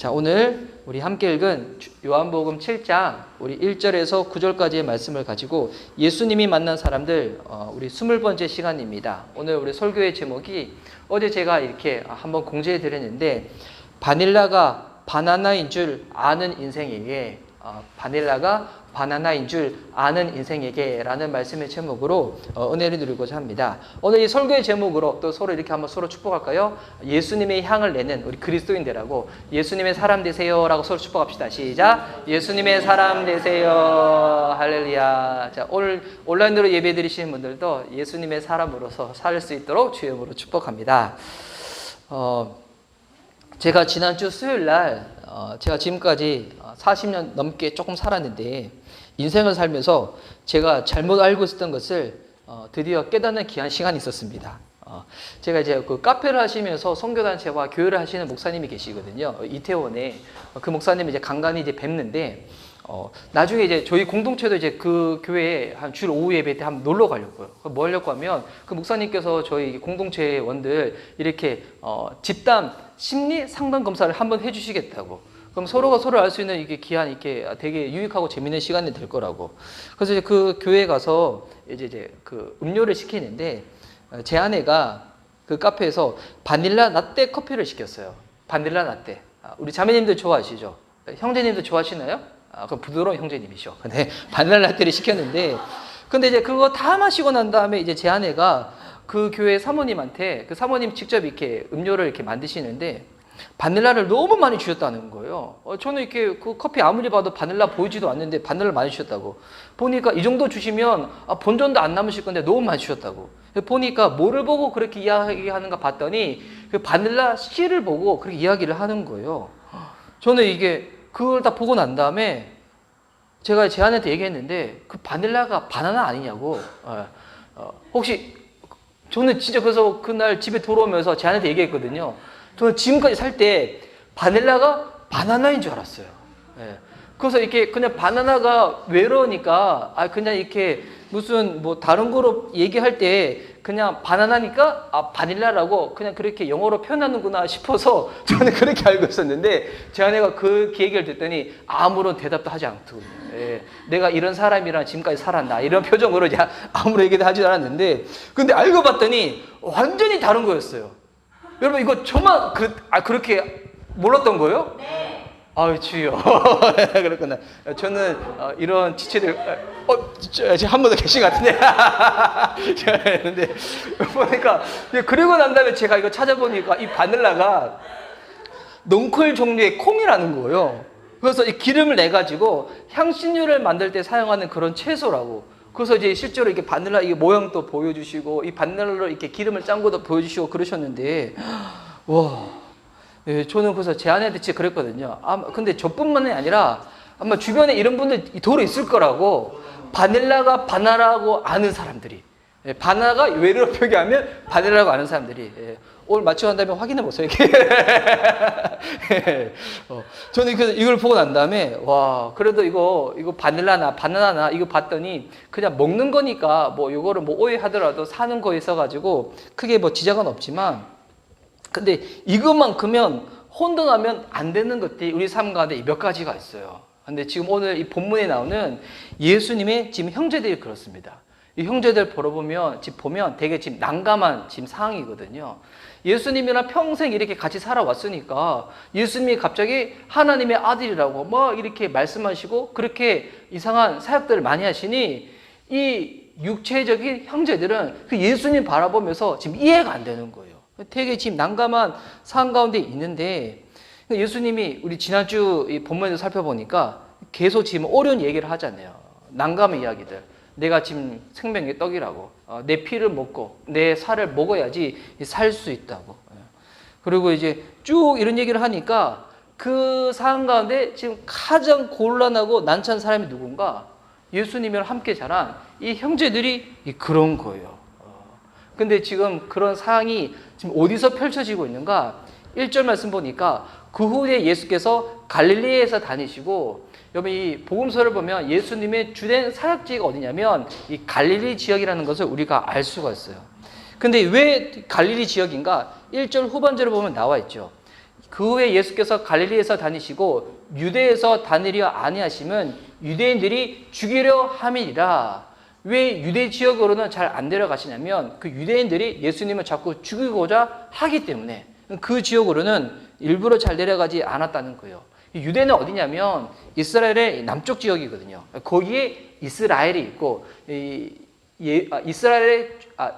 자, 오늘 우리 함께 읽은 요한복음 7장 우리 1절에서 9절까지의 말씀을 가지고 예수님이 만난 사람들 우리 20번째 시간입니다. 오늘 우리 설교의 제목이 어제 제가 이렇게 한번 공지해 드렸는데 바닐라가 바나나인 줄 아는 인생에게 바닐라가 바나나인 줄 아는 인생에게 라는 말씀의 제목으로 은혜를 누리고자 합니다. 오늘 이 설교의 제목으로 또 서로 이렇게 한번 서로 축복할까요? 예수님의 향을 내는 우리 그리스도인들하고 예수님의 사람 되세요 라고 서로 축복합시다. 시작! 예수님의 사람 되세요. 할렐루야. 자, 오늘 온라인으로 예배 드리시는 분들도 예수님의 사람으로서 살 수 있도록 주의 이름으로 축복합니다. 제가 지난주 수요일 날 제가 지금까지 40년 넘게 조금 살았는데 인생을 살면서 제가 잘못 알고 있었던 것을 드디어 깨닫는 귀한 시간이 있었습니다. 제가 이제 그 카페를 하시면서 선교단체와 교회를 하시는 목사님이 계시거든요. 이태원에 그 목사님이 이제 간간히 이제 뵙는데 나중에 이제 저희 공동체도 이제 그 교회에 한 주일 오후 예배 때 한번 놀러 가려고요. 뭐 하려고 하면 그 목사님께서 저희 공동체원들 이렇게 집단 심리 상담 검사를 한번 해주시겠다고. 그럼 서로가 서로 알 수 있는 이게 귀한 이렇게 되게 유익하고 재밌는 시간이 될 거라고. 그래서 이제 그 교회에 가서 이제 그 음료를 시키는데 제 아내가 그 카페에서 바닐라 라떼 커피를 시켰어요. 바닐라 라떼. 우리 자매님들 좋아하시죠? 형제님들 좋아하시나요? 그럼 부드러운 형제님이죠. 근데 바닐라 라떼를 시켰는데, 근데 이제 그거 다 마시고 난 다음에 이제 제 아내가 그 교회 사모님한테 그 사모님 직접 이렇게 음료를 이렇게 만드시는데 바닐라를 너무 많이 주셨다는 거예요. 저는 이렇게 그 커피 아무리 봐도 바닐라 보이지도 않는데 바닐라를 많이 주셨다고. 보니까 이 정도 주시면 본전도 안 남으실 건데 너무 많이 주셨다고. 보니까 뭐를 보고 그렇게 이야기하는가 봤더니 그 바닐라 씨를 보고 그렇게 이야기를 하는 거예요. 저는 이게 그걸 다 보고 난 다음에 제가 제 아내한테 얘기했는데 그 바닐라가 바나나 아니냐고. 혹시 저는 진짜 그래서 그날 집에 돌아오면서 제 아내한테 얘기했거든요. 저는 지금까지 살 때 바닐라가 바나나인 줄 알았어요. 그래서 이렇게 그냥 바나나가 외로우니까 그냥 이렇게 무슨 뭐 다른 거로 얘기할 때 그냥 바나나니까 바닐라라고 그냥 그렇게 영어로 표현하는구나 싶어서 저는 그렇게 알고 있었는데 제 아내가 그 얘기를 듣더니 아무런 대답도 하지 않더군요. 내가 이런 사람이랑 지금까지 살았나 이런 표정으로 이제 아무런 얘기도 하지 않았는데 근데 알고 봤더니 완전히 다른 거였어요. 여러분 이거 저만 그렇게 몰랐던 거예요? 네. 아유 주여. 그렇구나. 저는 이런 지체들 지금 한 분 더 계신 것 같은데. 근데 보니까 그리고 난 다음에 제가 이거 찾아보니까 이 바닐라가 넝쿨 종류의 콩이라는 거예요. 그래서 이 기름을 내 가지고 향신료를 만들 때 사용하는 그런 채소라고. 그래서 이제 실제로 이게 바닐라 이게 모양도 보여주시고 이 바닐라로 이렇게 기름을 짠 것도 보여주시고 그러셨는데 와, 저는 그래서 제 아내한테 진짜 그랬거든요. 근데 저뿐만이 아니라 아마 주변에 이런 분들 도로 있을 거라고. 바닐라가 바나라고 아는 사람들이, 바나가 외래로 표기하면 바닐라라고 아는 사람들이. 오늘 마치고 난 다음에 확인해 보세요. 저는 이걸 보고 난 다음에 와, 그래도 이거 바닐라나 바나나나 이거 봤더니 그냥 먹는 거니까 뭐 이거를 뭐 오해하더라도 사는 거에 있어가지고 크게 뭐 지장은 없지만 근데 이것만큼은 혼동하면 안 되는 것들이 우리 삶 가운데 몇 가지가 있어요. 근데 지금 오늘 이 본문에 나오는 예수님의 지금 형제들이 그렇습니다. 이 형제들 보면 되게 지금 난감한 지금 상황이거든요. 예수님이랑 평생 이렇게 같이 살아왔으니까 예수님이 갑자기 하나님의 아들이라고 막 이렇게 말씀하시고 그렇게 이상한 사역들을 많이 하시니 이 육체적인 형제들은 그 예수님 바라보면서 지금 이해가 안 되는 거예요. 되게 지금 난감한 상황 가운데 있는데 예수님이 우리 지난주 이 본문에서 살펴보니까 계속 지금 어려운 얘기를 하잖아요. 난감한 이야기들. 내가 지금 생명의 떡이라고. 내 피를 먹고 내 살을 먹어야지 살 수 있다고. 그리고 이제 쭉 이런 얘기를 하니까 그 상황 가운데 지금 가장 곤란하고 난처한 사람이 누군가? 예수님이랑 함께 자란 이 형제들이 그런 거예요. 근데 지금 그런 상황이 지금 어디서 펼쳐지고 있는가? 1절 말씀 보니까 그 후에 예수께서 갈릴리에서 다니시고 여러분 이 복음서를 보면 예수님의 주된 사역지가 어디냐면 이 갈릴리 지역이라는 것을 우리가 알 수가 있어요. 근데 왜 갈릴리 지역인가? 1절 후반절을 보면 나와 있죠. 그 후에 예수께서 갈릴리에서 다니시고 유대에서 다니려 아니하심은 유대인들이 죽이려 함이니라. 왜 유대 지역으로는 잘 안 내려가시냐면 그 유대인들이 예수님을 자꾸 죽이고자 하기 때문에 그 지역으로는 일부러 잘 내려가지 않았다는 거예요. 유대는 어디냐면 이스라엘의 남쪽 지역이거든요. 거기에 이스라엘이 있고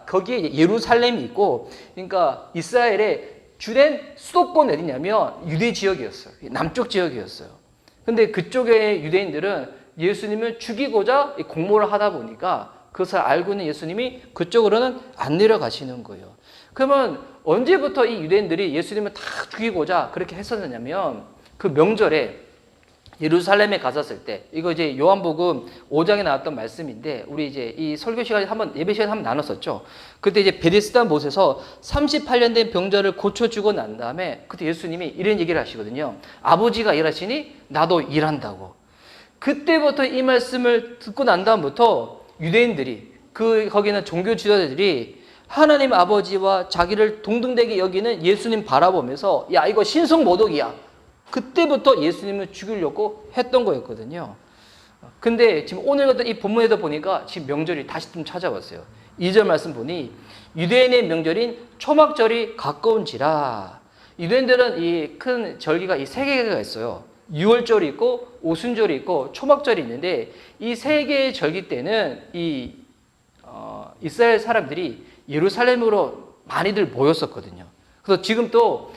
거기에 예루살렘이 있고, 그러니까 이스라엘의 주된 수도권 어디냐면 유대 지역이었어요. 남쪽 지역이었어요. 근데 그쪽의 유대인들은 예수님을 죽이고자 공모를 하다 보니까 그것을 알고 있는 예수님이 그쪽으로는 안 내려가시는 거예요. 그러면 언제부터 이 유대인들이 예수님을 다 죽이고자 그렇게 했었느냐면 그 명절에 예루살렘에 갔었을 때, 이거 이제 요한복음 5장에 나왔던 말씀인데, 우리 이제 이 설교 시간에 예배 시간에 한번 나눴었죠. 그때 이제 베데스다 못에서 38년 된 병자를 고쳐주고 난 다음에 그때 예수님이 이런 얘기를 하시거든요. 아버지가 일하시니 나도 일한다고. 그때부터 이 말씀을 듣고 난 다음부터 유대인들이, 거기는 종교 지도자들이 하나님 아버지와 자기를 동등되게 여기는 예수님 바라보면서, 야, 이거 신성모독이야. 그때부터 예수님을 죽이려고 했던 거였거든요. 근데 지금 오늘 같은 이 본문에도 보니까 지금 명절이 다시 좀 찾아왔어요. 2절 말씀 보니 유대인의 명절인 초막절이 가까운지라. 유대인들은 이 큰 절기가 이 세 개가 있어요. 유월절이 있고 오순절이 있고 초막절이 있는데, 이 세 개의 절기 때는 이스라엘 사람들이 예루살렘으로 많이들 모였었거든요. 그래서 지금 또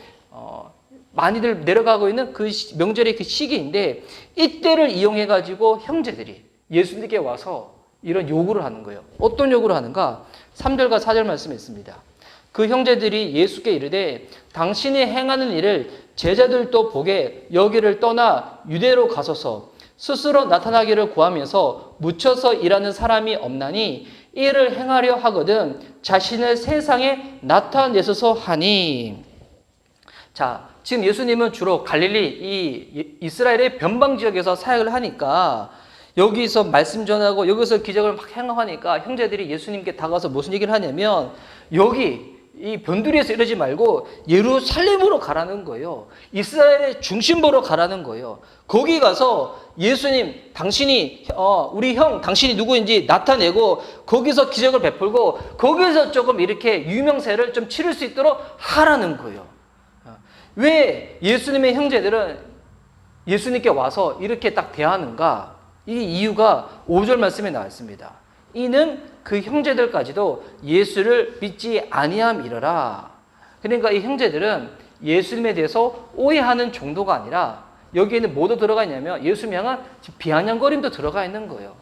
많이들 내려가고 있는 그 명절의 그 시기인데, 이때를 이용해 가지고 형제들이 예수님께 와서 이런 요구를 하는 거예요. 어떤 요구를 하는가? 3절과 4절 말씀에 있습니다. 그 형제들이 예수께 이르되 당신이 행하는 일을 제자들도 보게 여기를 떠나 유대로 가소서. 스스로 나타나기를 구하면서 묻혀서 일하는 사람이 없나니 이를 행하려 하거든 자신을 세상에 나타내소서 하니. 자, 지금 예수님은 주로 갈릴리, 이 이스라엘의 변방 지역에서 사역을 하니까 여기서 말씀 전하고 여기서 기적을 막 행하니까 형제들이 예수님께 다가와서 무슨 얘기를 하냐면, 여기 이 변두리에서 이러지 말고 예루살렘으로 가라는 거예요. 이스라엘의 중심부로 가라는 거예요. 거기 가서 예수님, 당신이 우리 형 당신이 누구인지 나타내고 거기서 기적을 베풀고 거기서 조금 이렇게 유명세를 좀 치를 수 있도록 하라는 거예요. 왜 예수님의 형제들은 예수님께 와서 이렇게 딱 대하는가? 이 이유가 5절 말씀에 나와 있습니다. 이는 그 형제들까지도 예수를 믿지 아니함이러라. 그러니까 이 형제들은 예수님에 대해서 오해하는 정도가 아니라 여기에는 뭐도 들어가 있냐면 예수님 향한 비아냥거림도 들어가 있는 거예요.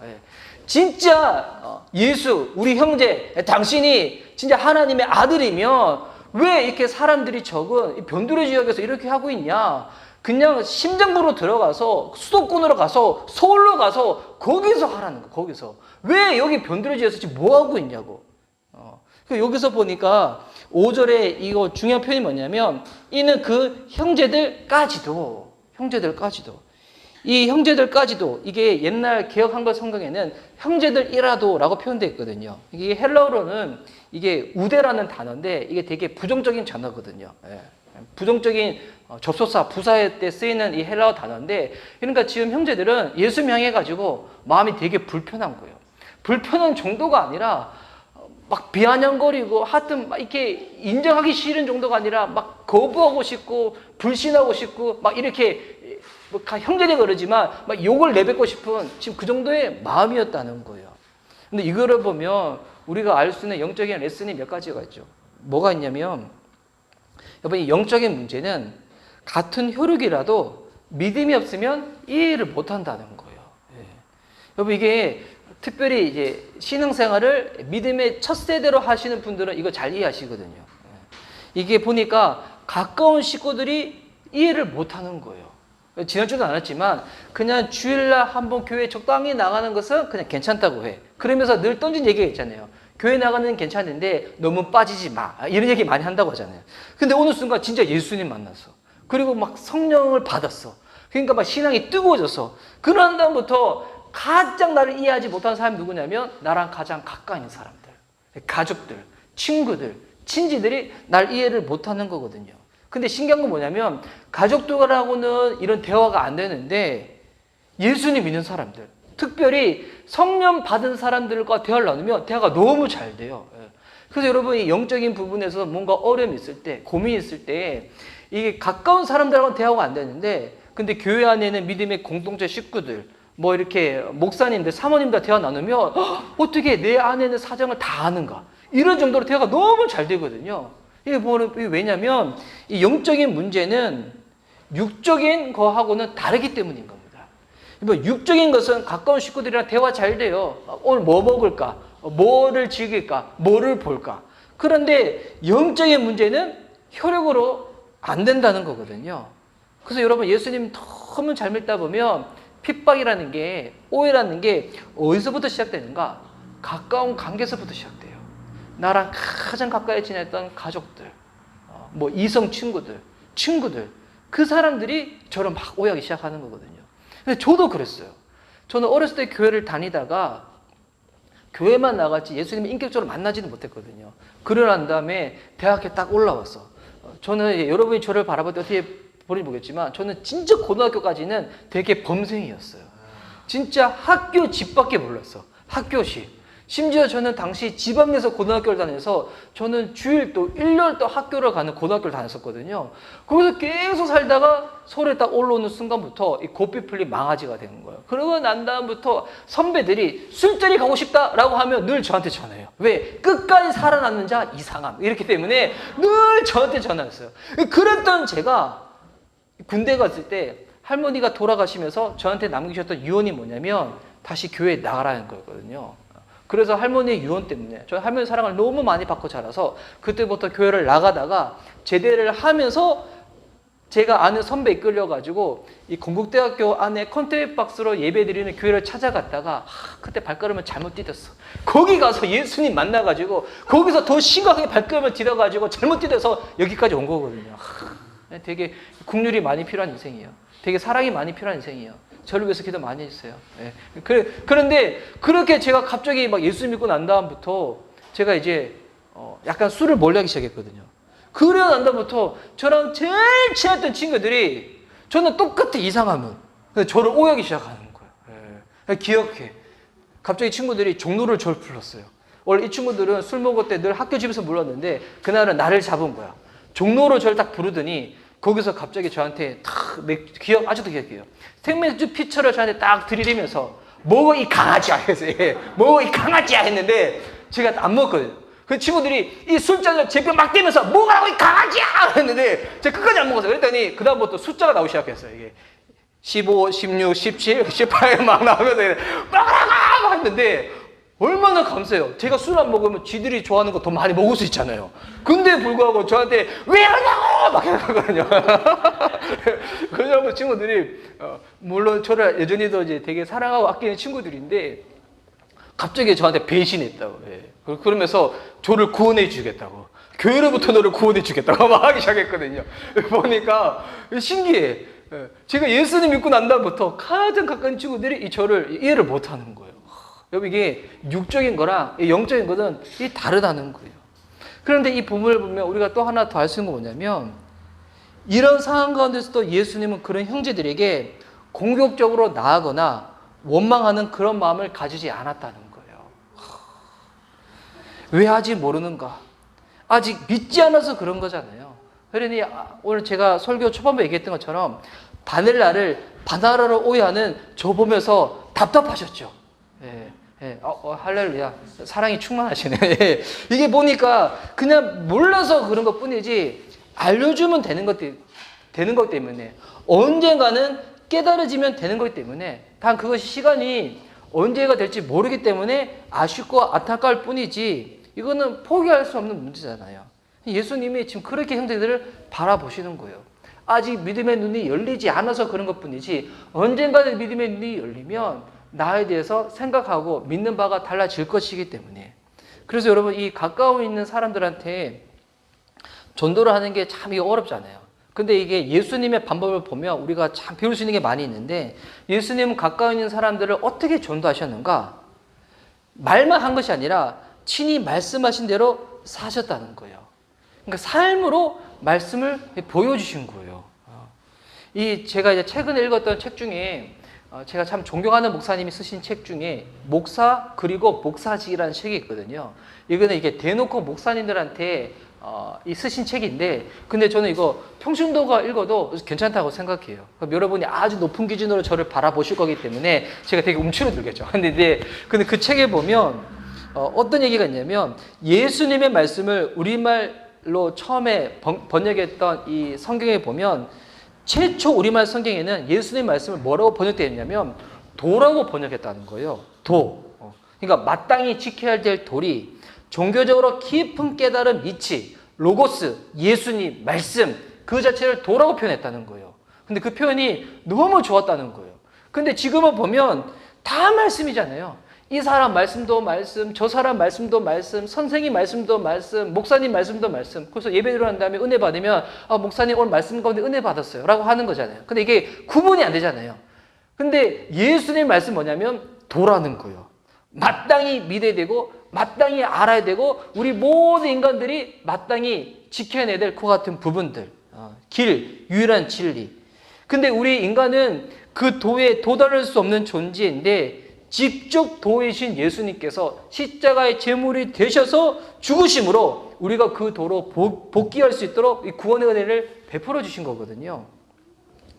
진짜 예수, 우리 형제, 당신이 진짜 하나님의 아들이면 왜 이렇게 사람들이 적은 변두리 지역에서 이렇게 하고 있냐? 그냥 심장부로 들어가서 수도권으로 가서 서울로 가서 거기서 하라는 거. 거기서 왜 여기 변두리 지역에서 지금 뭐 하고 있냐고. 여기서 보니까 5절에 이거 중요한 표현이 뭐냐면, 이는 그 형제들까지도 이 형제들까지도, 이게 옛날 개역 한글 성경에는 형제들이라도라고 표현되어 있거든요. 이게 헬라어로는 이게 우대라는 단어인데 이게 되게 부정적인 단어거든요. 부정적인 접속사, 부사일 때 쓰이는 이 헬라어 단어인데, 그러니까 지금 형제들은 예수님 향해 가지고 마음이 되게 불편한 거예요. 불편한 정도가 아니라 막 비아냥거리고 하여튼 막 이렇게 인정하기 싫은 정도가 아니라 막 거부하고 싶고 불신하고 싶고 막 이렇게 뭐 형제들이 그러지만 막 욕을 내뱉고 싶은 지금 그 정도의 마음이었다는 거예요. 근데 이거를 보면 우리가 알 수 있는 영적인 레슨이 몇 가지가 있죠. 뭐가 있냐면, 여러분, 이 영적인 문제는 같은 혈육이라도 믿음이 없으면 이해를 못 한다는 거예요. 여러분, 이게 특별히 이제 신앙생활을 믿음의 첫 세대로 하시는 분들은 이거 잘 이해하시거든요. 이게 보니까 가까운 식구들이 이해를 못 하는 거예요. 지난주도 안 했지만 그냥 주일날 한번 교회 적당히 나가는 것은 그냥 괜찮다고 해. 그러면서 늘 던진 얘기가 있잖아요. 교회 나가는 건 괜찮은데 너무 빠지지 마. 이런 얘기 많이 한다고 하잖아요. 근데 어느 순간 진짜 예수님 만났어. 그리고 막 성령을 받았어. 그러니까 막 신앙이 뜨거워졌어. 그런 다음부터 가장 나를 이해하지 못하는 사람이 누구냐면 나랑 가장 가까이 있는 사람들, 가족들, 친구들, 친지들이 날 이해를 못하는 거거든요. 근데 신기한 건 뭐냐면 가족들하고는 이런 대화가 안 되는데 예수님 믿는 사람들, 특별히 성령 받은 사람들과 대화를 나누면 대화가 너무 잘 돼요. 그래서 여러분이 영적인 부분에서 뭔가 어려움이 있을 때, 고민이 있을 때 이게 가까운 사람들하고는 대화가 안 되는데 근데 교회 안에는 믿음의 공동체 식구들, 뭐 이렇게 목사님들, 사모님들 대화 나누면 어떻게 내 안에는 사정을 다 아는가? 이런 정도로 대화가 너무 잘 되거든요. 이게 왜냐면 이 영적인 문제는 육적인 거하고는 다르기 때문인 겁니다. 육적인 것은 가까운 식구들이랑 대화 잘 돼요. 오늘 뭐 먹을까? 뭐를 즐길까? 뭐를 볼까? 그런데 영적인 문제는 혈육으로 안 된다는 거거든요. 그래서 여러분 예수님 너무 잘 믿다 보면 핍박이라는 게, 오해라는 게 어디서부터 시작되는가? 가까운 관계에서부터 시작돼요. 나랑 가장 가까이 지냈던 가족들, 뭐 이성 친구들, 그 사람들이 저를 막 오해하기 시작하는 거거든요. 근데 저도 그랬어요. 저는 어렸을 때 교회를 다니다가 교회만 나갔지 예수님을 인격적으로 만나지는 못했거든요. 그러고 난 다음에 대학에 딱 올라왔어. 저는 여러분이 저를 바라볼 때 어떻게 보는지 모르겠지만 저는 진짜 고등학교까지는 되게 범생이었어요. 진짜 학교 집 밖에 몰랐어. 학교시. 심지어 저는 당시 지방에서 고등학교를 다녀서 저는 주일 또 1년 또 학교를 가는 고등학교를 다녔었거든요. 거기서 계속 살다가 서울에 딱 올라오는 순간부터 이 고삐 풀린 망아지가 되는 거예요. 그러고 난 다음부터 선배들이 술자리 가고 싶다라고 하면 늘 저한테 전화해요. 왜? 끝까지 살아남는 자 이상함. 이렇기 때문에 늘 저한테 전화했어요. 그랬던 제가 군대 갔을 때 할머니가 돌아가시면서 저한테 남기셨던 유언이 뭐냐면 다시 교회에 나가라는 거였거든요. 그래서 할머니의 유언 때문에 저 할머니 사랑을 너무 많이 받고 자라서 그때부터 교회를 나가다가 제대를 하면서 제가 아는 선배 이끌려가지고 이 건국대학교 안에 컨테이박스로 예배드리는 교회를 찾아갔다가 그때 발걸음을 잘못 디뎠어. 거기 가서 예수님 만나가지고 거기서 더 심각하게 발걸음을 디뎌가지고 잘못 디뎌서 여기까지 온 거거든요. 되게 국률이 많이 필요한 인생이에요. 되게 사랑이 많이 필요한 인생이에요. 저를 위해서 기도 많이 해주세요. 예. 그런데 그렇게 제가 갑자기 막 예수 믿고 난 다음부터 제가 이제 약간 술을 몰래 하기 시작했거든요. 그러고 난 다음부터 저랑 제일 친했던 친구들이 저는 똑같아 이상하면 저를 오해하기 시작하는 거예요. 예. 기억해. 갑자기 친구들이 종로를 저를 불렀어요. 원래 이 친구들은 술 먹을 때 늘 학교 집에서 불렀는데 그날은 나를 잡은 거야. 종로로 저를 딱 부르더니 거기서 갑자기 저한테 아직도 기억해요. 생맥주 피처를 저한테 딱 들이대면서 먹어 이 강아지야 해서 먹어 이 강아지야 했는데 제가 안 먹었거든요. 그 친구들이 이 술잔을 제 뼈 막 대면서 먹으라고 이 강아지야 했는데 제가 끝까지 안 먹었어요. 그랬더니 그 다음부터 숫자가 나오기 시작했어요. 이게 15, 16, 17, 18 막 나오면서 먹으라고 했는데 얼마나 감사해요. 제가 술 안 먹으면 쥐들이 좋아하는 거 더 많이 먹을 수 있잖아요. 근데 불구하고 저한테 왜 그러냐고 막 이러거든요. 그러냐고 친구들이 물론 저를 여전히도 이제 되게 사랑하고 아끼는 친구들인데 갑자기 저한테 배신했다고. 예. 그러면서 저를 구원해 주겠다고. 교회로부터 너를 구원해 주겠다고 막 하기 시작했거든요. 보니까 신기해. 제가 예수님 믿고 난 다음부터 가장 가까운 친구들이 저를 이해를 못하는 거예요. 여러분 이게 육적인 거랑 영적인 거는 이게 다르다는 거예요. 그런데 이 부분을 보면 우리가 또 하나 더 알 수 있는 건 뭐냐면 이런 상황 가운데서도 예수님은 그런 형제들에게 공격적으로 나아가거나 원망하는 그런 마음을 가지지 않았다는 거예요. 왜 아직 모르는가? 아직 믿지 않아서 그런 거잖아요. 그러니 오늘 제가 설교 초반부에 얘기했던 것처럼 바넬라를 바나라로 오해하는 저 보면서 답답하셨죠. 예. 할렐루야. 사랑이 충만하시네. 이게 보니까 그냥 몰라서 그런 것 뿐이지 알려주면 되는 것 때문에 언젠가는 깨달아지면 되는 것 때문에 단 그것이 시간이 언제가 될지 모르기 때문에 아쉽고 안타까울 뿐이지 이거는 포기할 수 없는 문제잖아요. 예수님이 지금 그렇게 형제들을 바라보시는 거예요. 아직 믿음의 눈이 열리지 않아서 그런 것 뿐이지 언젠가는 믿음의 눈이 열리면 나에 대해서 생각하고 믿는 바가 달라질 것이기 때문에 그래서 여러분 이 가까워 있는 사람들한테 전도를 하는 게 참 어렵잖아요. 근데 이게 예수님의 방법을 보면 우리가 참 배울 수 있는 게 많이 있는데 예수님은 가까워 있는 사람들을 어떻게 전도하셨는가? 말만 한 것이 아니라 친히 말씀하신 대로 사셨다는 거예요. 그러니까 삶으로 말씀을 보여주신 거예요. 제가 이제 최근에 읽었던 책 중에 제가 참 존경하는 목사님이 쓰신 책 중에 목사 그리고 목사직이라는 책이 있거든요. 이거는 이게 대놓고 목사님들한테 쓰신 책인데, 근데 저는 이거 평신도가 읽어도 괜찮다고 생각해요. 그럼 여러분이 아주 높은 기준으로 저를 바라보실 거기 때문에 제가 되게 움츠러들겠죠. 근데 그 책에 보면 어떤 얘기가 있냐면, 예수님의 말씀을 우리말로 처음에 번역했던 이 성경에 보면 최초 우리말 성경에는 예수님의 말씀을 뭐라고 번역되어 있냐면 도라고 번역했다는 거예요. 도. 그러니까 마땅히 지켜야 될 도리, 종교적으로 깊은 깨달음, 이치, 로고스, 예수님, 말씀, 그 자체를 도라고 표현했다는 거예요. 근데 그 표현이 너무 좋았다는 거예요. 근데 지금은 보면 다 말씀이잖아요. 이 사람 말씀도 말씀, 저 사람 말씀도 말씀, 선생님 말씀도 말씀, 목사님 말씀도 말씀. 그래서 예배드리러 난 다음에 은혜 받으면 목사님 오늘 말씀 가운데 은혜 받았어요 라고 하는 거잖아요. 근데 이게 구분이 안 되잖아요. 근데 예수님 말씀 뭐냐면 도라는 거예요. 마땅히 믿어야 되고 마땅히 알아야 되고 우리 모든 인간들이 마땅히 지켜내야 될 그 같은 부분들, 길, 유일한 진리. 근데 우리 인간은 그 도에 도달할 수 없는 존재인데 직접 도이신 예수님께서 십자가의 제물이 되셔서 죽으심으로 우리가 그 도로 복귀할 수 있도록 이 구원의 은혜를 베풀어 주신 거거든요.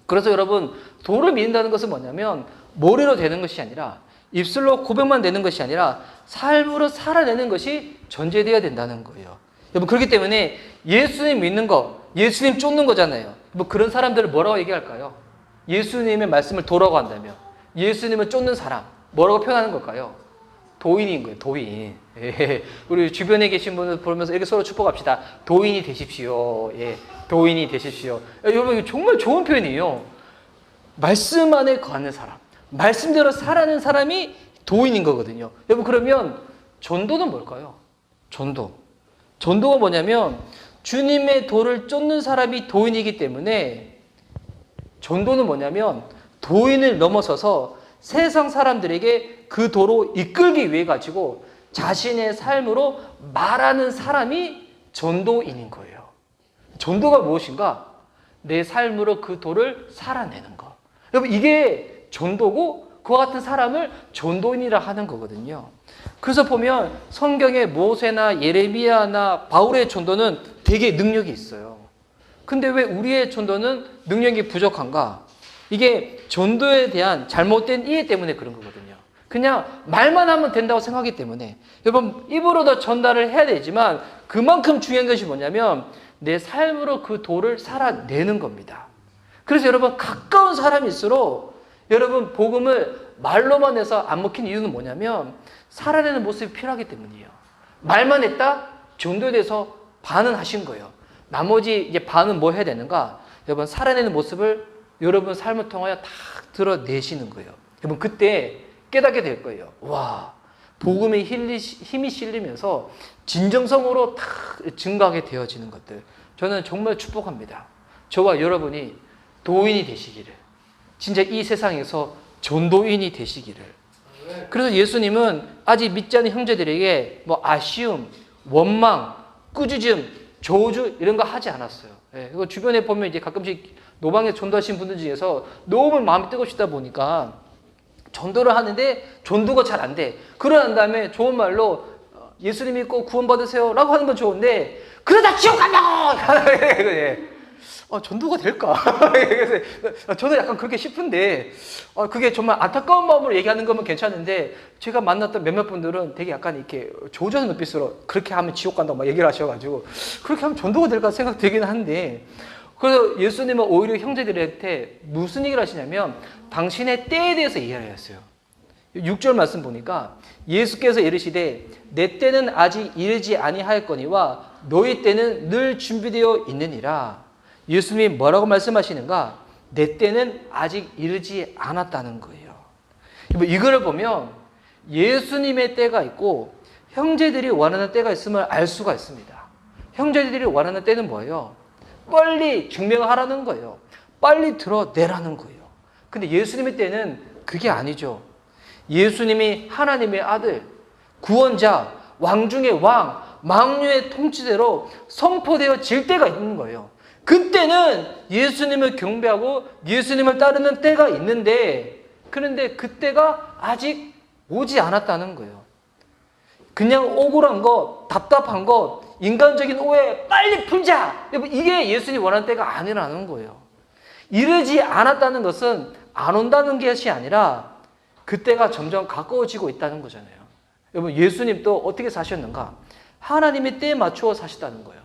그래서 여러분, 도를 믿는다는 것은 뭐냐면 머리로 되는 것이 아니라, 입술로 고백만 되는 것이 아니라 삶으로 살아내는 것이 전제되어야 된다는 거예요. 여러분, 그렇기 때문에 예수님 믿는 거, 예수님 쫓는 거잖아요. 뭐 그런 사람들을 뭐라고 얘기할까요? 예수님의 말씀을 도라고 한다면, 예수님을 쫓는 사람 뭐라고 표현하는 걸까요? 도인인 거예요. 도인. 예. 우리 주변에 계신 분을 보면서 이렇게 서로 축복합시다. 도인이 되십시오. 예. 도인이 되십시오. 여러분, 이거 정말 좋은 표현이에요. 말씀 안에 거하는 사람, 말씀대로 살아가는 사람이 도인인 거거든요. 여러분, 그러면 전도는 뭘까요? 전도가 뭐냐면 주님의 도를 쫓는 사람이 도인이기 때문에, 전도는 뭐냐면 도인을 넘어서서 세상 사람들에게 그 도로 이끌기 위해 가지고 자신의 삶으로 말하는 사람이 전도인인 거예요. 전도가 무엇인가? 내 삶으로 그 도를 살아내는 거. 여러분, 이게 전도고 그와 같은 사람을 전도인이라 하는 거거든요. 그래서 보면 성경에 모세나 예레미야나 바울의 전도는 되게 능력이 있어요. 근데 왜 우리의 전도는 능력이 부족한가? 이게 전도에 대한 잘못된 이해 때문에 그런 거거든요. 그냥 말만 하면 된다고 생각하기 때문에. 여러분, 입으로도 전달을 해야 되지만 그만큼 중요한 것이 뭐냐면 내 삶으로 그 도를 살아내는 겁니다. 그래서 여러분, 가까운 사람일수록 여러분 복음을 말로만 해서 안 먹힌 이유는 뭐냐면 살아내는 모습이 필요하기 때문이에요. 말만 했다? 전도에 대해서 반은 하신 거예요. 나머지 이제 반은 뭐 해야 되는가? 여러분, 살아내는 모습을 여러분 삶을 통하여 다 드러내시는 거예요. 여러분, 그때 깨닫게 될 거예요. 와, 복음의 힘이 실리면서 진정성으로 다 증가하게 되어지는 것들. 저는 정말 축복합니다. 저와 여러분이 도인이 되시기를, 진짜 이 세상에서 전도인이 되시기를. 그래서 예수님은 아직 믿지 않는 형제들에게 뭐 아쉬움, 원망, 꾸짖음, 저주 이런 거 하지 않았어요. 예, 이거 주변에 보면 이제 가끔씩 노방에 전도하신 분들 중에서 너무 마음이 뜨거우시다 보니까 전도를 하는데 전도가 잘 안 돼. 그러난 다음에 좋은 말로 예수님 믿고 구원받으세요 라고 하는 건 좋은데, 그러다 지옥 간다고! 전도가 될까? 그래서 저도 약간 그렇게 싶은데, 그게 정말 안타까운 마음으로 얘기하는 거면 괜찮은데, 제가 만났던 몇몇 분들은 되게 약간 이렇게 조조한 눈빛으로 그렇게 하면 지옥 간다고 막 얘기를 하셔가지고, 그렇게 하면 전도가 될까 생각되긴 한데, 그래서 예수님은 오히려 형제들한테 무슨 얘기를 하시냐면 당신의 때에 대해서 얘기를 했어요. 6절 말씀 보니까 예수께서 이르시되 내 때는 아직 이르지 아니하였거니와 너희 때는 늘 준비되어 있느니라. 예수님이 뭐라고 말씀하시는가? 내 때는 아직 이르지 않았다는 거예요. 이거를 보면 예수님의 때가 있고 형제들이 원하는 때가 있음을 알 수가 있습니다. 형제들이 원하는 때는 뭐예요? 빨리 증명하라는 거예요. 빨리 드러내라는 거예요. 근데 예수님의 때는 그게 아니죠. 예수님이 하나님의 아들, 구원자, 왕 중의 왕, 망류의 통치대로 선포되어질 때가 있는 거예요. 그때는 예수님을 경배하고 예수님을 따르는 때가 있는데, 그런데 그때가 아직 오지 않았다는 거예요. 그냥 억울한 것, 답답한 것, 인간적인 오해 빨리 풀자, 이게 예수님이 원하는 때가 아니라는 거예요. 이르지 않았다는 것은 안 온다는 것이 아니라 그때가 점점 가까워지고 있다는 거잖아요. 여러분, 예수님도 어떻게 사셨는가? 하나님의 때에 맞추어 사셨다는 거예요.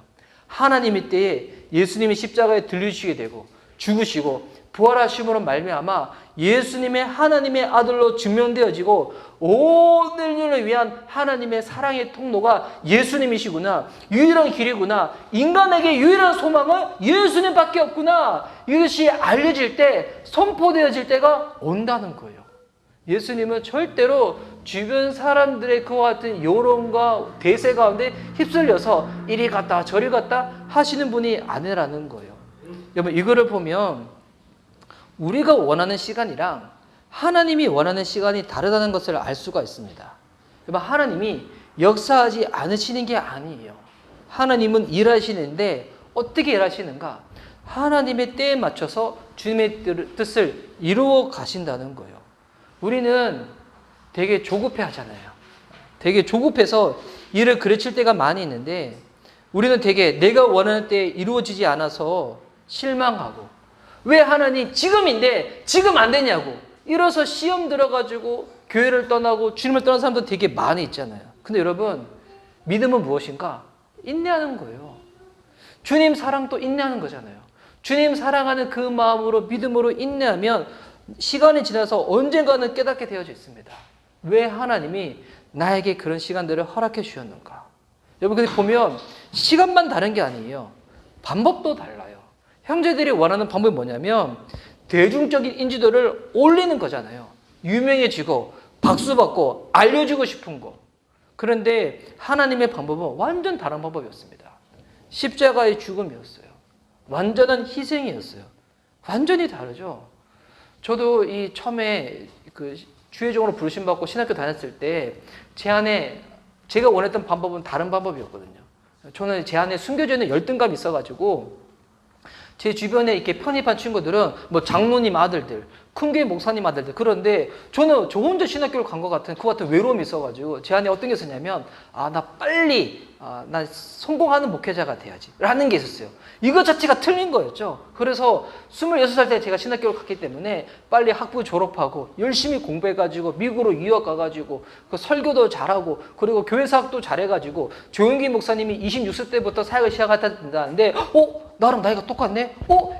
하나님의 때에 예수님이 십자가에 들리시게 되고 죽으시고 부활하심으로 말미암아 예수님의 하나님의 아들로 증명되어지고 온 인류를 위한 하나님의 사랑의 통로가 예수님이시구나, 유일한 길이구나, 인간에게 유일한 소망은 예수님밖에 없구나, 이것이 알려질 때, 선포되어질 때가 온다는 거예요. 예수님은 절대로 주변 사람들의 그와 같은 여론과 대세 가운데 휩쓸려서 이리 갔다 저리 갔다 하시는 분이 아니라는 거예요. 여러분, 이거를 보면 우리가 원하는 시간이랑 하나님이 원하는 시간이 다르다는 것을 알 수가 있습니다. 여러분, 하나님이 역사하지 않으시는 게 아니에요. 하나님은 일하시는데 어떻게 일하시는가? 하나님의 때에 맞춰서 주님의 뜻을 이루어 가신다는 거예요. 우리는 되게 조급해 하잖아요. 되게 조급해서 일을 그르칠 때가 많이 있는데, 우리는 되게 내가 원하는 때에 이루어지지 않아서 실망하고, 왜 하나님 지금인데 지금 안 되냐고 이래서 시험 들어가지고 교회를 떠나고 주님을 떠난 사람도 되게 많이 있잖아요. 근데 여러분, 믿음은 무엇인가? 인내하는 거예요. 주님 사랑도 인내하는 거잖아요. 주님 사랑하는 그 마음으로 믿음으로 인내하면 시간이 지나서 언젠가는 깨닫게 되어져 있습니다. 왜 하나님이 나에게 그런 시간들을 허락해 주셨는가? 여러분, 근데 보면 시간만 다른 게 아니에요. 방법도 달라요. 형제들이 원하는 방법이 뭐냐면 대중적인 인지도를 올리는 거잖아요. 유명해지고 박수받고 알려주고 싶은 거. 그런데 하나님의 방법은 완전 다른 방법이었습니다. 십자가의 죽음이었어요. 완전한 희생이었어요. 완전히 다르죠. 저도 이 처음에 그 주의종으로 부르심받고 신학교 다녔을 때 제 안에 제가 원했던 방법은 다른 방법이었거든요. 저는 제 안에 숨겨져 있는 열등감이 있어가지고 제 주변에 이렇게 편입한 친구들은 뭐 장로님 아들들, 큰교회 목사님 아들들, 그런데 저는 저 혼자 신학교를 간 것 같은 그 같은 외로움이 있어가지고 제 안에 어떤 게 있었냐면, 나 빨리 나 성공하는 목회자가 돼야지 라는 게 있었어요. 이거 자체가 틀린 거였죠. 그래서 26살 때 제가 신학교를 갔기 때문에 빨리 학부 졸업하고 열심히 공부해가지고 미국으로 유학 가가지고 그 설교도 잘하고 그리고 교회 사역도 잘해가지고 조용기 목사님이 26세 때부터 사역을 시작했다는데 나랑 나이가 똑같네?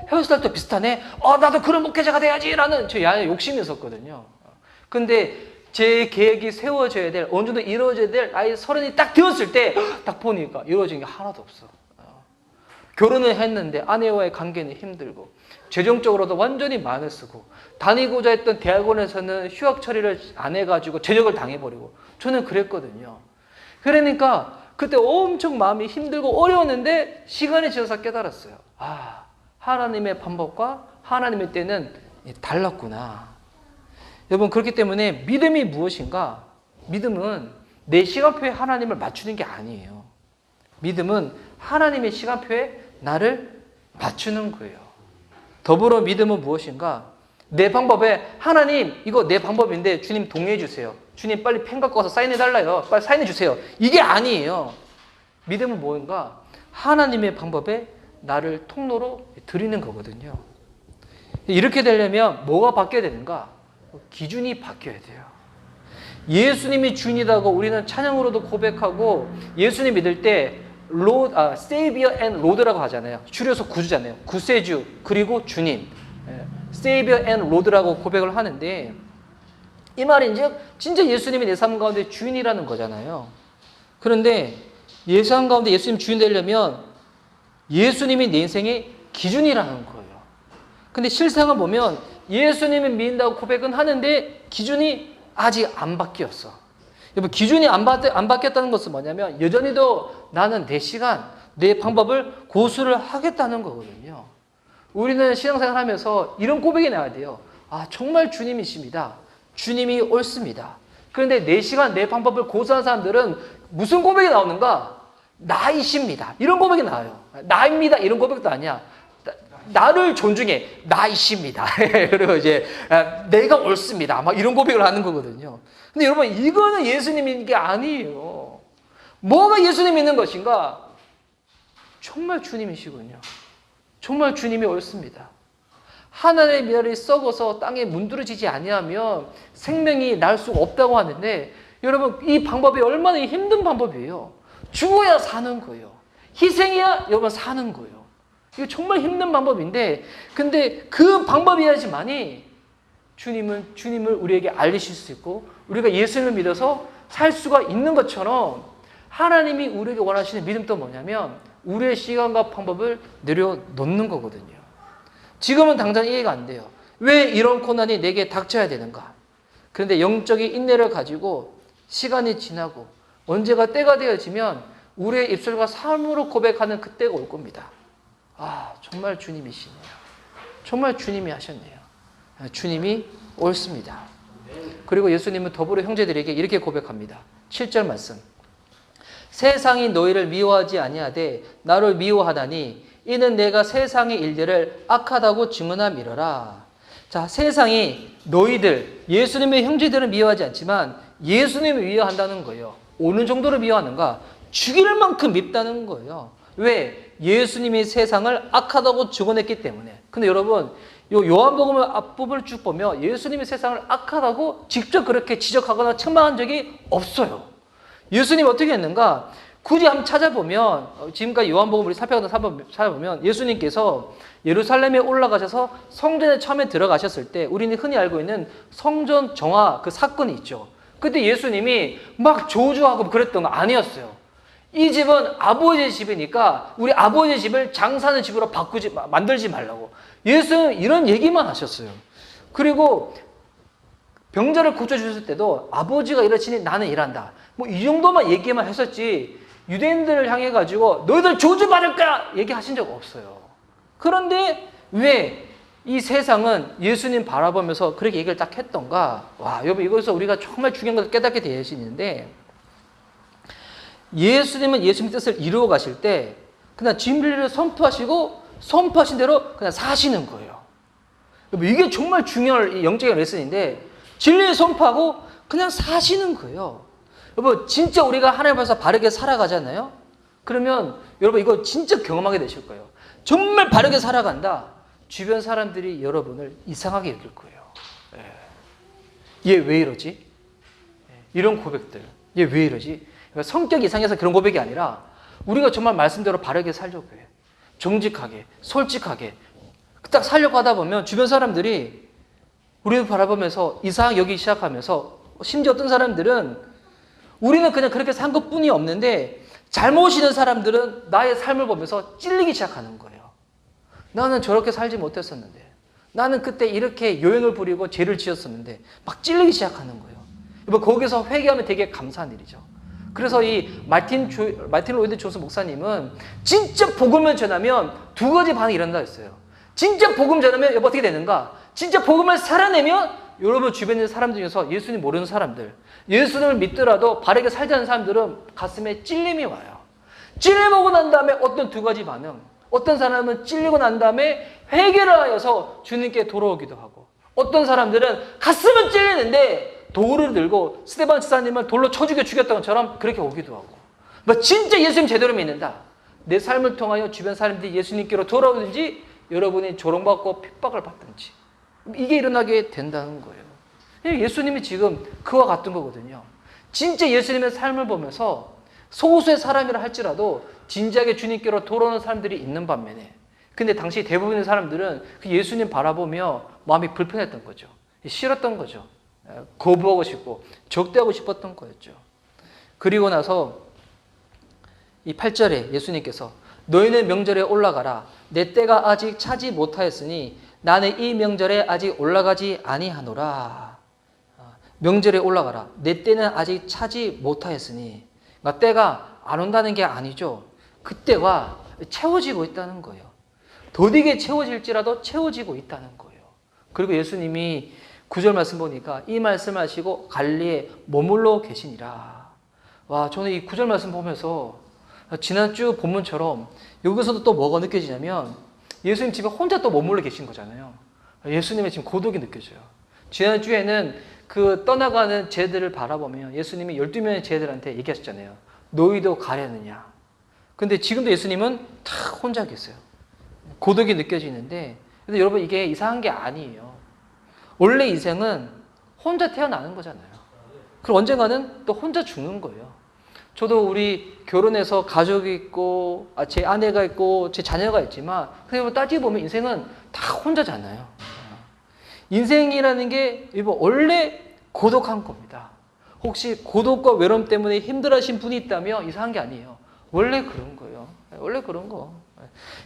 헤어스타일도 비슷하네? 나도 그런 목회자가 돼야지 라는 제 안에 욕심이 있었거든요. 근데 제 계획이 세워져야 될, 어느 정도 이루어져야 될 나이 30이 딱 되었을 때 딱 보니까 이루어진 게 하나도 없어. 결혼을 했는데 아내와의 관계는 힘들고 재정적으로도 완전히 마음을 쓰고 다니고자 했던 대학원에서는 휴학 처리를 안 해가지고 제적을 당해버리고 저는 그랬거든요. 그러니까 그때 엄청 마음이 힘들고 어려웠는데 시간이 지나서 깨달았어요. 하나님의 방법과 하나님의 때는 달랐구나. 여러분, 그렇기 때문에 믿음이 무엇인가? 믿음은 내 시간표에 하나님을 맞추는 게 아니에요. 믿음은 하나님의 시간표에 나를 맞추는 거예요. 더불어 믿음은 무엇인가? 내 방법에 하나님 이거 내 방법인데 주님 동의해 주세요. 주님 빨리 펜 갖고 와서 사인해 달라요. 빨리 사인해 주세요. 이게 아니에요. 믿음은 뭔가? 하나님의 방법에 나를 통로로 드리는 거거든요. 이렇게 되려면 뭐가 바뀌어야 되는가? 기준이 바뀌어야 돼요. 예수님이 주인이라고 우리는 찬양으로도 고백하고 예수님 믿을 때 Savior and Lord라고 하잖아요. 줄여서 구주잖아요. 구세주 그리고 주님, Savior and Lord라고 고백을 하는데, 이 말인즉 진짜 예수님이 내 삶 가운데 주인이라는 거잖아요. 그런데 예상 가운데 예수님 주인 되려면 예수님이 내 인생의 기준이라는 거예요. 근데 실상을 보면 예수님을 믿는다고 고백은 하는데 기준이 아직 안 바뀌었어. 여러분, 기준이 안 바뀌었다는 것은 뭐냐면 여전히도 나는 내 시간, 내 방법을 고수를 하겠다는 거거든요. 우리는 신앙생활 하면서 이런 고백이 나와야 돼요. 정말 주님이십니다. 주님이 옳습니다. 그런데 내 시간, 내 방법을 고수하는 사람들은 무슨 고백이 나오는가? 나이십니다. 이런 고백이 나와요. 나입니다. 이런 고백도 아니야. 나를 존중해. 나이십니다. 그리고 이제 내가 옳습니다. 막 이런 고백을 하는 거거든요. 근데 여러분, 이거는 예수님이 있는 게 아니에요. 뭐가 예수님이 있는 것인가? 정말 주님이시군요. 정말 주님이 옳습니다. 하늘의 미랄이 썩어서 땅에 문드러지지 아니하면 생명이 날 수가 없다고 하는데, 여러분, 이 방법이 얼마나 힘든 방법이에요. 죽어야 사는 거예요. 희생해야 여러분 사는 거예요. 이거 정말 힘든 방법인데, 근데 그 방법이야지만이 주님을 우리에게 알리실 수 있고, 우리가 예수님을 믿어서 살 수가 있는 것처럼, 하나님이 우리에게 원하시는 믿음도 뭐냐면 우리의 시간과 방법을 내려놓는 거거든요. 지금은 당장 이해가 안 돼요. 왜 이런 고난이 내게 닥쳐야 되는가? 그런데 영적인 인내를 가지고 시간이 지나고 언제가 때가 되어지면 우리의 입술과 삶으로 고백하는 그때가 올 겁니다. 아, 정말 주님이시네요. 정말 주님이 하셨네요. 주님이 옳습니다. 그리고 예수님은 더불어 형제들에게 이렇게 고백합니다. 7절 말씀. 세상이 너희를 미워하지 아니하되 나를 미워하다니 이는 내가 세상의 일들을 악하다고 증언함이로라. 자, 세상이 너희들, 예수님의 형제들은 미워하지 않지만 예수님을 미워한다는 거예요. 어느 정도로 미워하는가? 죽일 만큼 밉다는 거예요. 왜? 예수님이 세상을 악하다고 증언했기 때문에. 근데 여러분, 요한복음 앞부분을 쭉 보면 예수님이 세상을 악하다고 직접 그렇게 지적하거나 책망한 적이 없어요. 예수님이 어떻게 했는가? 굳이 한번 찾아보면, 지금까지 요한복음 우리 살펴보면 예수님께서 예루살렘에 올라가셔서 성전에 처음에 들어가셨을 때 우리는 흔히 알고 있는 성전 정화 그 사건이 있죠. 그때 예수님이 막 저주하고 그랬던 거 아니었어요. 이 집은 아버지의 집이니까 우리 아버지의 집을 장사하는 집으로 만들지 말라고. 예수는 이런 얘기만 하셨어요. 그리고 병자를 고쳐주셨을 때도 아버지가 이러시니 나는 일한다. 뭐 이 정도만 얘기만 했었지 유대인들을 향해 가지고 너희들 저주받을 거야 얘기하신 적 없어요. 그런데 왜 이 세상은 예수님 바라보면서 그렇게 얘기를 딱 했던가? 와, 여러분, 이거에서 우리가 정말 중요한 것을 깨닫게 되시는데, 예수님은 예수님의 뜻을 이루어 가실 때 그냥 진리를 선포하신 대로 그냥 사시는 거예요. 여러분, 이게 정말 중요한 영적인 레슨인데, 진리를 선포하고 그냥 사시는 거예요. 여러분, 진짜 우리가 하나님 앞에서 바르게 살아가잖아요? 그러면 여러분, 이거 진짜 경험하게 되실 거예요. 정말 바르게 살아간다. 주변 사람들이 여러분을 이상하게 여길 거예요. 얘 왜 이러지? 이런 고백들. 얘 왜 이러지? 성격이 이상해서 그런 고백이 아니라 우리가 정말 말씀대로 바르게 살려고 해요. 정직하게, 솔직하게 딱 살려고 하다 보면 주변 사람들이 우리를 바라보면서 이상하게 여기기 시작하면서, 심지어 어떤 사람들은 우리는 그냥 그렇게 산 것뿐이 없는데 잘못이는 사람들은 나의 삶을 보면서 찔리기 시작하는 거예요. 나는 저렇게 살지 못했었는데, 나는 그때 이렇게 요행을 부리고 죄를 지었었는데 막 찔리기 시작하는 거예요. 거기서 회개하면 되게 감사한 일이죠. 그래서 이 마틴 로이드 존스 목사님은 진짜 복음을 전하면 두 가지 반응이 일어난다 했어요. 진짜 복음 전하면 어떻게 되는가? 진짜 복음을 살아내면 여러분 주변에 있는 사람들 중에서 예수님 모르는 사람들, 예수님을 믿더라도 바르게 살지 않는 사람들은 가슴에 찔림이 와요. 찔림 오고 난 다음에 어떤 두 가지 반응. 어떤 사람은 찔리고 난 다음에 회개를 하여서 주님께 돌아오기도 하고, 어떤 사람들은 가슴은 찔리는데 돌을 들고 스데반 지사님을 돌로 쳐 죽였던 것처럼 그렇게 오기도 하고. 뭐 진짜 예수님 제대로 믿는다. 내 삶을 통하여 주변 사람들이 예수님께로 돌아오든지 여러분이 조롱받고 핍박을 받든지 이게 일어나게 된다는 거예요. 예수님이 지금 그와 같은 거거든요. 진짜 예수님의 삶을 보면서 소수의 사람이라 할지라도 진지하게 주님께로 돌아오는 사람들이 있는 반면에, 근데 당시 대부분의 사람들은 그 예수님 바라보며 마음이 불편했던 거죠. 싫었던 거죠. 거부하고 싶고 적대하고 싶었던 거였죠. 그리고 나서 이 8절에 예수님께서 너희는 명절에 올라가라. 내 때가 아직 차지 못하였으니 나는 이 명절에 아직 올라가지 아니하노라. 명절에 올라가라. 내 때는 아직 차지 못하였으니, 그러니까 때가 안 온다는 게 아니죠. 그때가 채워지고 있다는 거예요. 더디게 채워질지라도 채워지고 있다는 거예요. 그리고 예수님이 9절 말씀 보니까 이 말씀하시고 갈리에 머물러 계시니라. 와, 저는 이 9절 말씀 보면서 지난주 본문처럼 여기서도 또 뭐가 느껴지냐면 예수님 집에 혼자 또 머물러 계신 거잖아요. 예수님의 지금 고독이 느껴져요. 지난주에는 그 떠나가는 제들을 바라보며 예수님이 12명의 제들한테 얘기하셨잖아요. 너희도 가려느냐. 근데 지금도 예수님은 다 혼자 계세요. 고독이 느껴지는데, 근데 여러분 이게 이상한 게 아니에요. 원래 인생은 혼자 태어나는 거잖아요. 그럼 언젠가는 또 혼자 죽는 거예요. 저도 우리 결혼해서 가족이 있고, 제 아내가 있고, 제 자녀가 있지만, 그냥 따지고 보면 인생은 다 혼자잖아요. 인생이라는 게 원래 고독한 겁니다. 혹시 고독과 외로움 때문에 힘들어하신 분이 있다면 이상한 게 아니에요. 원래 그런 거예요. 원래 그런 거.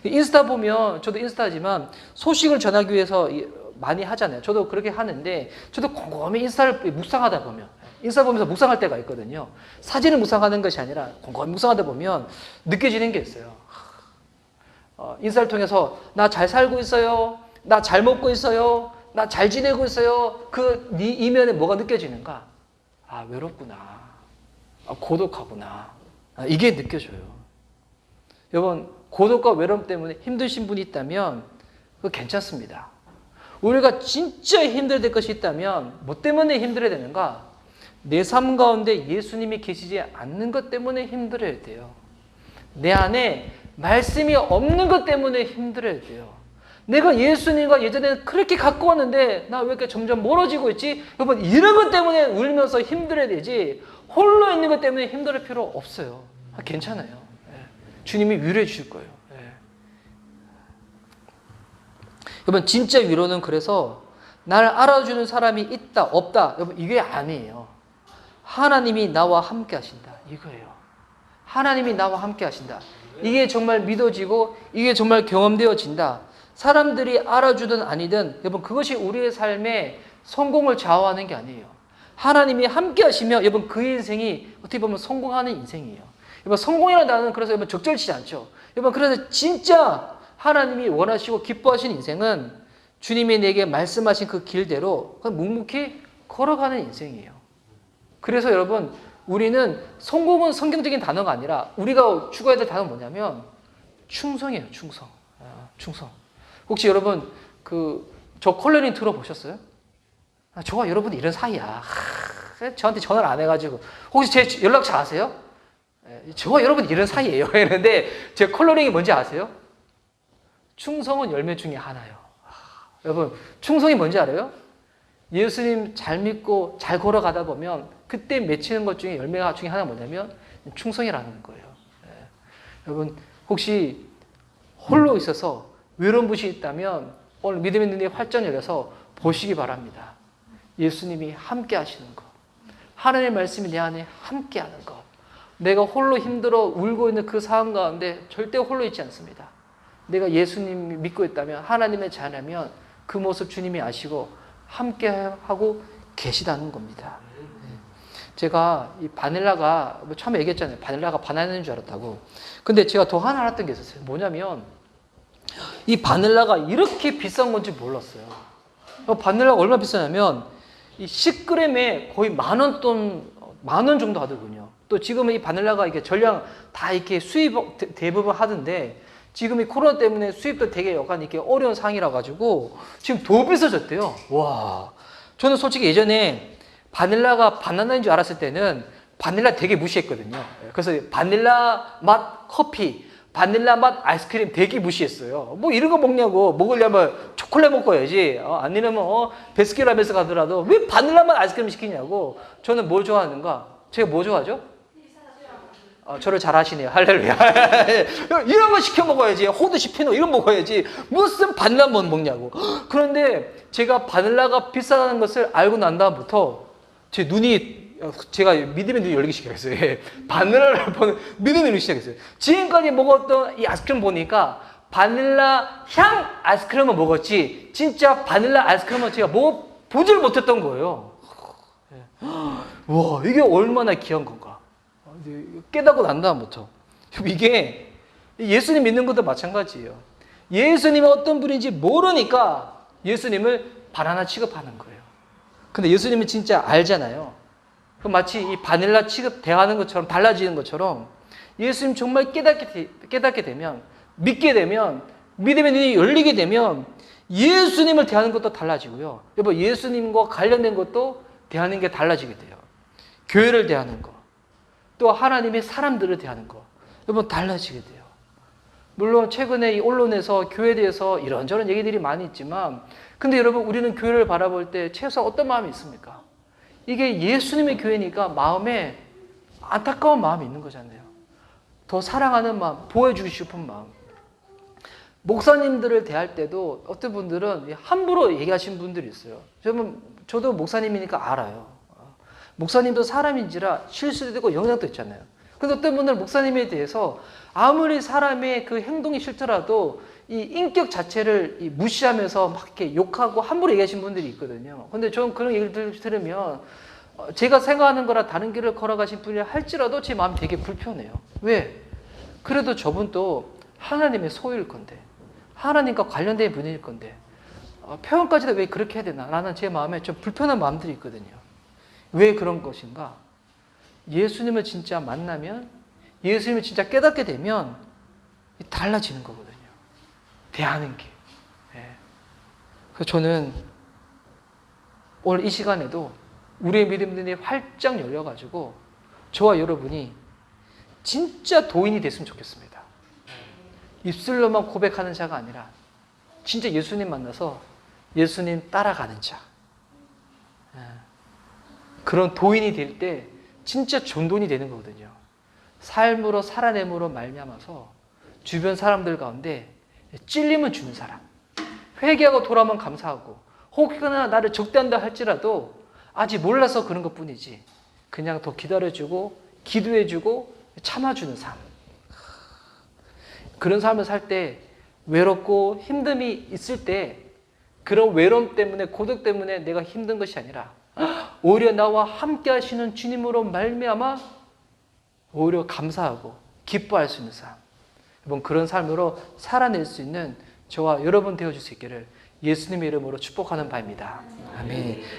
인스타 보면, 저도 인스타지만 소식을 전하기 위해서 많이 하잖아요. 저도 그렇게 하는데, 저도 곰곰이 인스타를 묵상하다 보면, 인스타 보면서 묵상할 때가 있거든요. 사진을 묵상하는 것이 아니라 곰곰이 묵상하다 보면 느껴지는 게 있어요. 인스타를 통해서 나 잘 살고 있어요. 나 잘 먹고 있어요. 나 잘 지내고 있어요. 그 이면에 뭐가 느껴지는가? 아, 외롭구나. 아, 고독하구나. 아, 이게 느껴져요. 여러분, 고독과 외로움 때문에 힘드신 분이 있다면 그거 괜찮습니다. 우리가 진짜 힘들어야 될 것이 있다면 뭐 때문에 힘들어야 되는가? 내 삶 가운데 예수님이 계시지 않는 것 때문에 힘들어야 돼요. 내 안에 말씀이 없는 것 때문에 힘들어야 돼요. 내가 예수님과 예전에 그렇게 가까웠는데 나 왜 이렇게 점점 멀어지고 있지? 여러분, 이런 것 때문에 울면서 힘들어야 되지, 홀로 있는 것 때문에 힘들 필요 없어요. 괜찮아요. 주님이 위로해 주실 거예요. 여러분, 진짜 위로는 그래서 날 알아주는 사람이 있다 없다, 여러분 이게 아니에요. 하나님이 나와 함께 하신다, 이거예요. 하나님이 나와 함께 하신다. 이게 정말 믿어지고 이게 정말 경험되어진다. 사람들이 알아주든 아니든 여러분 그것이 우리의 삶의 성공을 좌우하는 게 아니에요. 하나님이 함께 하시면 여러분 그 인생이 어떻게 보면 성공하는 인생이에요. 여러분 성공이라는 단어는 그래서 여러분 적절치 않죠. 여러분 그래서 진짜 하나님이 원하시고 기뻐하시는 인생은 주님이 내게 말씀하신 그 길대로 묵묵히 걸어가는 인생이에요. 그래서 여러분 우리는 성공은 성경적인 단어가 아니라 우리가 추구해야 될 단어는 뭐냐면 충성이에요. 충성. 충성. 혹시 여러분 저 컬러링 들어보셨어요? 저와 여러분이 이런 사이야. 저한테 전화를 안 해가지고 혹시 제 연락처 아세요? 저와 여러분이 이런 사이예요. 그런데 제 컬러링이 뭔지 아세요? 충성은 열매 중에 하나요. 여러분 충성이 뭔지 알아요? 예수님 잘 믿고 잘 걸어가다 보면 그때 맺히는 것 중에 열매가 중에 하나가 뭐냐면 충성이라는 거예요. 여러분 혹시 홀로 있어서 외로운 분이 있다면 오늘 믿음의 눈이 활짝 열려서 보시기 바랍니다. 예수님이 함께 하시는 것, 하나님의 말씀이 내 안에 함께 하는 것, 내가 홀로 힘들어 울고 있는 그 상황 가운데 절대 홀로 있지 않습니다. 내가 예수님 믿고 있다면, 하나님의 자녀면 그 모습 주님이 아시고 함께 하고 계시다는 겁니다. 제가 이 바닐라가 처음에 얘기했잖아요. 바닐라가 바나나인 줄 알았다고. 근데 제가 더 하나 알았던 게 있었어요. 뭐냐면 이 바닐라가 이렇게 비싼 건지 몰랐어요. 바닐라가 얼마나 비싸냐면 이 10g에 거의 10,000원 정도 하더군요. 또 지금은 이 바닐라가 이게 전량 다 이렇게 수입 대부분 하던데 지금 이 코로나 때문에 수입도 되게 약간 이렇게 어려운 상황이라 가지고 지금 더 비싸졌대요. 와, 저는 솔직히 예전에 바닐라가 바나나인 줄 알았을 때는 바닐라 되게 무시했거든요. 그래서 바닐라 맛 커피, 바닐라 맛 아이스크림 되게 무시했어요. 뭐 이런 거 먹냐고. 먹으려면 초콜릿 먹어야지. 아니면 베스킨라빈스 가더라도 왜 바닐라 맛 아이스크림 시키냐고. 저는 뭘 좋아하는가? 제가 뭐 좋아하죠? 저를 잘 아시네요. 할렐루야. 이런 거 시켜 먹어야지. 호두씨 피노 이런 거 먹어야지. 무슨 바닐라 먹냐고. 그런데 제가 바닐라가 비싸다는 것을 알고 난 다음부터 제 눈이, 제가 믿음의 눈이 열리기 시작했어요. 바닐라를 보는 믿음의 눈이 시작했어요. 지금까지 먹었던 이 아이스크림 보니까 바닐라 향 아이스크림을 먹었지 진짜 바닐라 아이스크림은 제가 보지를 못했던 거예요. 와, 이게 얼마나 귀한 건가. 깨닫고 난 다음부터. 이게 예수님 믿는 것도 마찬가지예요. 예수님이 어떤 분인지 모르니까 예수님을 바나나 취급하는 거예요. 근데 예수님은 진짜 알잖아요. 마치 이 바닐라 취급 대하는 것처럼 달라지는 것처럼 예수님 정말 깨닫게 되면, 믿게 되면, 믿음의 눈이 열리게 되면 예수님을 대하는 것도 달라지고요. 여러분, 예수님과 관련된 것도 대하는 게 달라지게 돼요. 교회를 대하는 거, 또 하나님의 사람들을 대하는 거, 여러분 달라지게 돼요. 물론 최근에 이 언론에서 교회에 대해서 이런저런 얘기들이 많이 있지만, 근데 여러분, 우리는 교회를 바라볼 때 최소한 어떤 마음이 있습니까? 이게 예수님의 교회니까 마음에 안타까운 마음이 있는 거잖아요. 더 사랑하는 마음, 보호해주고 싶은 마음. 목사님들을 대할 때도 어떤 분들은 함부로 얘기하시는 분들이 있어요. 저도 목사님이니까 알아요. 목사님도 사람인지라 실수도 되고 영향도 있잖아요. 근데 어떤 분들은 목사님에 대해서 아무리 사람의 그 행동이 싫더라도 이 인격 자체를 무시하면서 막 이렇게 욕하고 함부로 얘기하시는 분들이 있거든요. 근데 저는 그런 얘기를 들으면 제가 생각하는 거랑 다른 길을 걸어가신 분이라 할지라도 제 마음이 되게 불편해요. 왜? 그래도 저분도 하나님의 소유일 건데, 하나님과 관련된 분일 건데, 표현까지도 왜 그렇게 해야 되나? 라는 제 마음에 좀 불편한 마음들이 있거든요. 왜 그런 것인가? 예수님을 진짜 만나면, 예수님을 진짜 깨닫게 되면 달라지는 거거든요. 대하는 게. 그래서 저는 오늘 이 시간에도 우리의 믿음들이 활짝 열려가지고 저와 여러분이 진짜 도인이 됐으면 좋겠습니다. 입술로만 고백하는 자가 아니라 진짜 예수님 만나서 예수님 따라가는 자. 그런 도인이 될 때 진짜 전도인이 되는 거거든요. 삶으로 살아냄으로 말미암아서 주변 사람들 가운데 찔림을 주는 사람, 회개하고 돌아오면 감사하고, 혹여나 나를 적대한다 할지라도 아직 몰라서 그런 것뿐이지 그냥 더 기다려주고 기도해주고 참아주는 삶. 그런 삶을 살 때 외롭고 힘듦이 있을 때 그런 외로움 때문에, 고독 때문에 내가 힘든 것이 아니라 오히려 나와 함께 하시는 주님으로 말미암아 오히려 감사하고 기뻐할 수 있는 삶. 여러분, 그런 삶으로 살아낼 수 있는 저와 여러분 되어줄 수 있기를 예수님의 이름으로 축복하는 바입니다. 아멘.